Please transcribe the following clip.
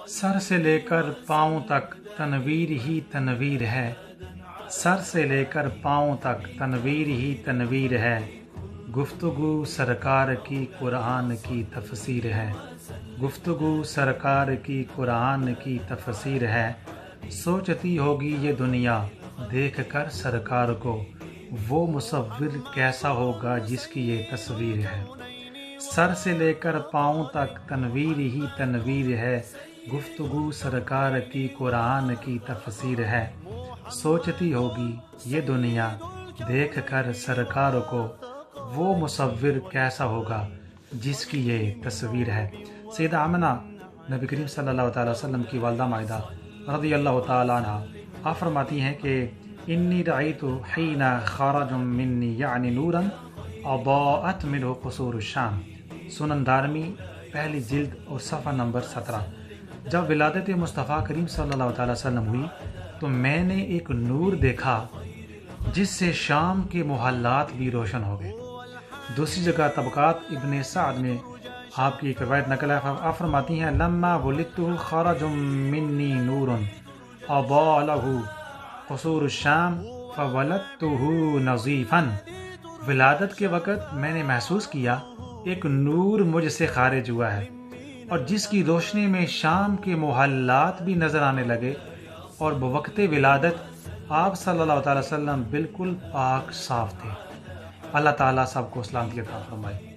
سر سے لے کر پاؤں تک تنویر ہی تنویر ہے، سر سے لے کر پاؤں تک تنویر ہی تنویر ہے، گفتگو سرکار کی قرآن کی تفسیر ہے، گفتگو سرکار کی قرآن کی تفسیر ہے، سوچتی ہوگی یہ دنیا دیکھ کر سرکار کو، وہ مصور کیسا ہوگا جس کی یہ تصویر ہے، سر سے لے کر پاؤں تک تنویر ہی تنویر ہے، گفتگو سرکار کی قرآن کی تفسیر ہے، سوچتی ہوگی یہ دنیا دیکھ کر سرکار کو، وہ مصور کیسا ہوگا جس کی یہ تصویر ہے۔ سیدہ آمنہ نبی کریم صلی اللہ تعالیٰ وسلم کی والدہ مائدہ رضی اللہ تعالیٰ عنہ آپ فرماتی ہیں کہ انی رأیت حین خرج منی یعنی نورا اضاءت منہ قصور الشام، سنن دارمی پہلی جلد اور صفحہ نمبر 17۔ جب ولادت مصطفیٰ کریم صلی اللہ تعالیٰ وسلم ہوئی تو میں نے ایک نور دیکھا جس سے شام کے محلات بھی روشن ہو گئے۔ دوسری جگہ طبقات ابن سعد میں آپ کی ایک روایت نقل ہے، آپ فرماتی ہیں لما ولدت خرج منی نور اضاء له قصور الشام فولدته نظیفا، ولادت کے وقت میں نے محسوس کیا ایک نور مجھ سے خارج ہوا ہے اور جس کی روشنی میں شام کے محلات بھی نظر آنے لگے، اور بوقت ولادت آپ صلی اللہ تعالی وسلم بالکل پاک صاف تھے۔ اللہ تعالیٰ سب کو سلامتی عطا فرمائے۔